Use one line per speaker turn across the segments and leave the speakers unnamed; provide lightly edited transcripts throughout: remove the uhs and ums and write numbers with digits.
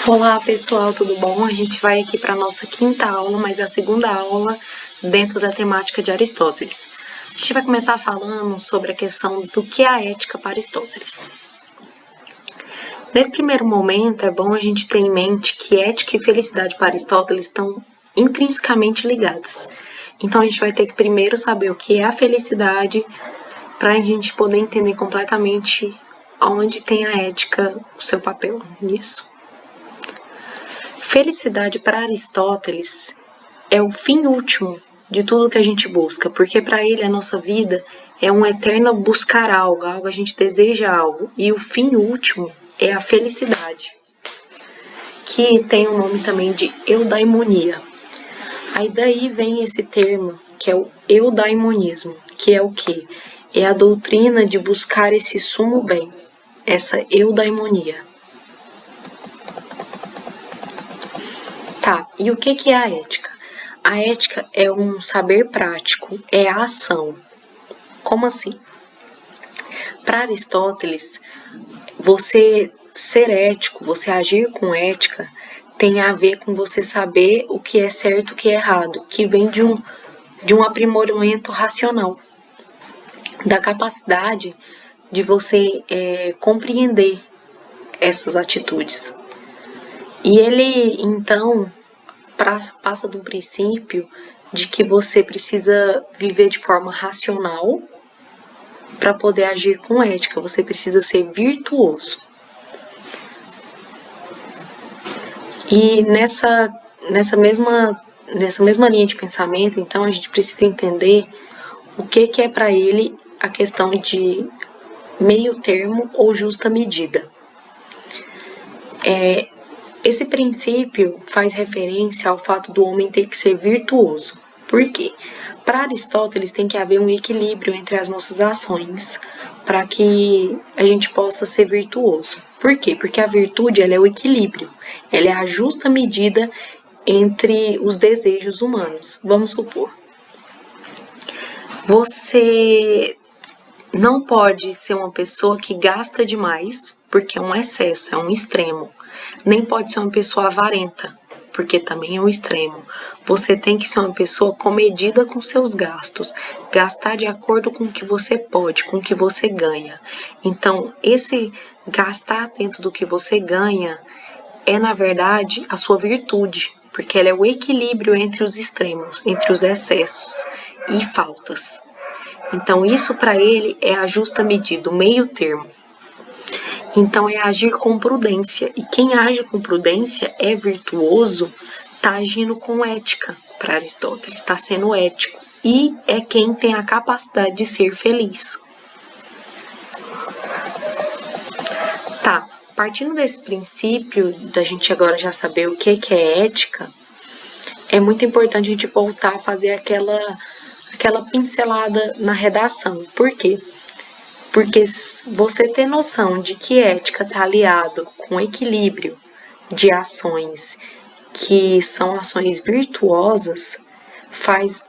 Olá pessoal, tudo bom? A gente vai aqui para a nossa quinta aula, mas a segunda aula dentro da temática de Aristóteles. A gente vai começar falando sobre a questão do que é a ética para Aristóteles. Nesse primeiro momento, é bom a gente ter em mente que ética e felicidade para Aristóteles estão intrinsecamente ligadas. Então a gente vai ter que primeiro saber o que é a felicidade para a gente poder entender completamente onde tem a ética, o seu papel nisso. Felicidade para Aristóteles é o fim último de tudo que a gente busca, porque para ele a nossa vida é um eterno buscar algo, a gente deseja algo, e o fim último é a felicidade, que tem o nome também de eudaimonia. Aí daí vem esse termo, que é o eudaimonismo, que é o quê? É a doutrina de buscar esse sumo bem, essa eudaimonia. Tá, e o que é a ética? A ética é um saber prático, é a ação. Como assim? Para Aristóteles, você ser ético, você agir com ética, tem a ver com você saber o que é certo e o que é errado, que vem de um aprimoramento racional, da capacidade de você compreender essas atitudes. E ele, então, passa do princípio de que você precisa viver de forma racional para poder agir com ética, você precisa ser virtuoso. E nessa mesma linha de pensamento, então, a gente precisa entender o que é para ele a questão de meio termo ou justa medida. Esse princípio faz referência ao fato do homem ter que ser virtuoso. Por quê? Para Aristóteles tem que haver um equilíbrio entre as nossas ações para que a gente possa ser virtuoso. Por quê? Porque a virtude ela é o equilíbrio, ela é a justa medida entre os desejos humanos. Vamos supor, você não pode ser uma pessoa que gasta demais, porque é um excesso, é um extremo. Nem pode ser uma pessoa avarenta, porque também é um extremo. Você tem que ser uma pessoa comedida com seus gastos, gastar de acordo com o que você pode, com o que você ganha. Então, esse gastar dentro do que você ganha é, na verdade, a sua virtude, porque ela é o equilíbrio entre os extremos, entre os excessos e faltas. Então, isso para ele é a justa medida, o meio termo. Então, é agir com prudência. E quem age com prudência é virtuoso, está agindo com ética para Aristóteles, está sendo ético. E é quem tem a capacidade de ser feliz. Tá, partindo desse princípio, da gente agora já saber o que é ética, é muito importante a gente voltar a fazer aquela pincelada na redação. Por quê? Porque você ter noção de que ética está aliado com equilíbrio de ações que são ações virtuosas faz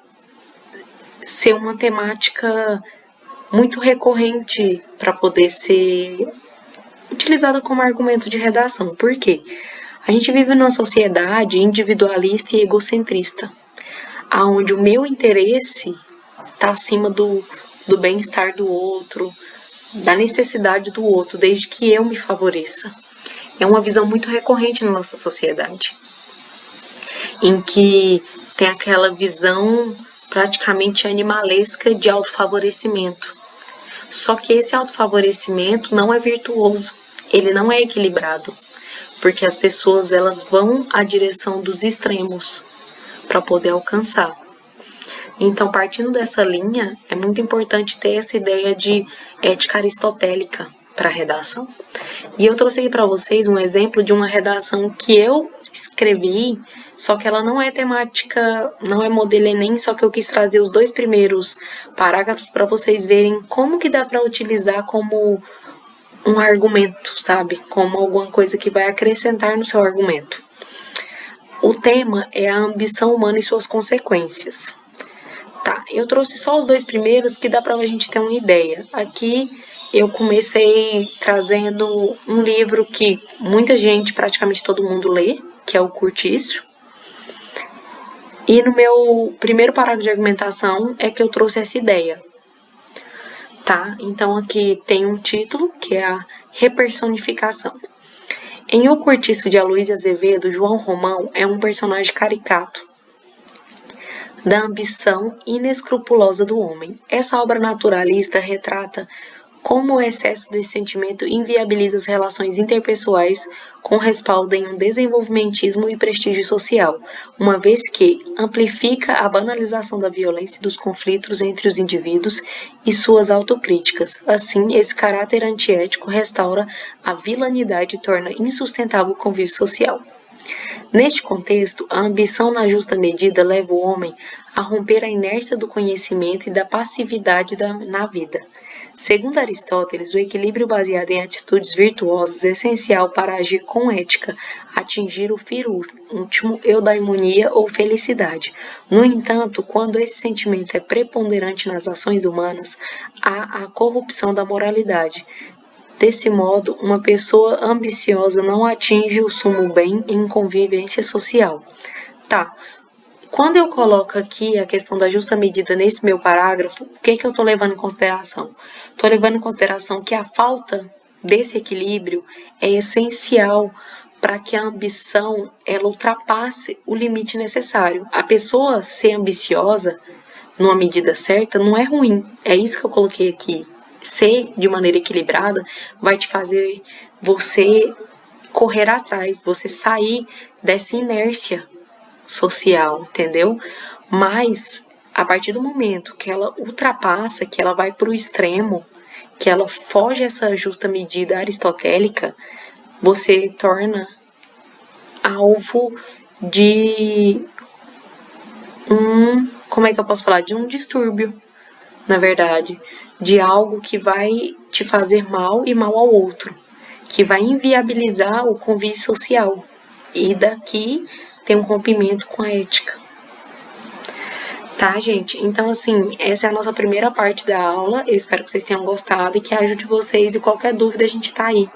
ser uma temática muito recorrente para poder ser utilizada como argumento de redação. Por quê? A gente vive numa sociedade individualista e egocentrista, onde o meu interesse está acima do bem-estar do outro, da necessidade do outro, desde que eu me favoreça. É uma visão muito recorrente na nossa sociedade, em que tem aquela visão praticamente animalesca de autofavorecimento. Só que esse autofavorecimento não é virtuoso, ele não é equilibrado, porque as pessoas elas vão à direção dos extremos para poder alcançar. Então, partindo dessa linha, é muito importante ter essa ideia de ética aristotélica para a redação. E eu trouxe aqui para vocês um exemplo de uma redação que eu escrevi, só que ela não é temática, não é modelo Enem, só que eu quis trazer os 2 primeiros parágrafos para vocês verem como que dá para utilizar como um argumento, sabe? Como alguma coisa que vai acrescentar no seu argumento. O tema é a ambição humana e suas consequências. Tá, eu trouxe só os 2 primeiros que dá pra gente ter uma ideia. Aqui eu comecei trazendo um livro que muita gente, praticamente todo mundo lê, que é o Curtício. E no meu primeiro parágrafo de argumentação é que eu trouxe essa ideia, tá? Então aqui tem um título, que é a repersonificação. Em O Curtiço de Aloysio Azevedo, João Romão é um personagem caricato da ambição inescrupulosa do homem. Essa obra naturalista retrata como o excesso desse sentimento inviabiliza as relações interpessoais com respaldo em um desenvolvimentismo e prestígio social, uma vez que amplifica a banalização da violência e dos conflitos entre os indivíduos e suas autocríticas. Assim, esse caráter antiético restaura a vilanidade e torna insustentável o convívio social. Neste contexto, a ambição na justa medida leva o homem a romper a inércia do conhecimento e da passividade na vida. Segundo Aristóteles, o equilíbrio baseado em atitudes virtuosas é essencial para agir com ética, atingir o fim último, eudaimonia ou felicidade. No entanto, quando esse sentimento é preponderante nas ações humanas, há a corrupção da moralidade. Desse modo, uma pessoa ambiciosa não atinge o sumo bem em convivência social. Tá. Quando eu coloco aqui a questão da justa medida nesse meu parágrafo, o que eu estou levando em consideração? Estou levando em consideração que a falta desse equilíbrio é essencial para que a ambição ela ultrapasse o limite necessário. A pessoa ser ambiciosa numa medida certa não é ruim. É isso que eu coloquei aqui. Ser de maneira equilibrada vai te fazer você correr atrás, você sair dessa inércia social, entendeu? Mas a partir do momento que ela ultrapassa, que ela vai para o extremo, que ela foge essa justa medida aristotélica, você torna alvo de como é que eu posso falar? De um distúrbio, na verdade, de algo que vai te fazer mal e mal ao outro, que vai inviabilizar o convívio social. E daqui tem um rompimento com a ética. Tá, gente? Então, assim, essa é a nossa primeira parte da aula. Eu espero que vocês tenham gostado e que ajude vocês. E qualquer dúvida, a gente tá aí.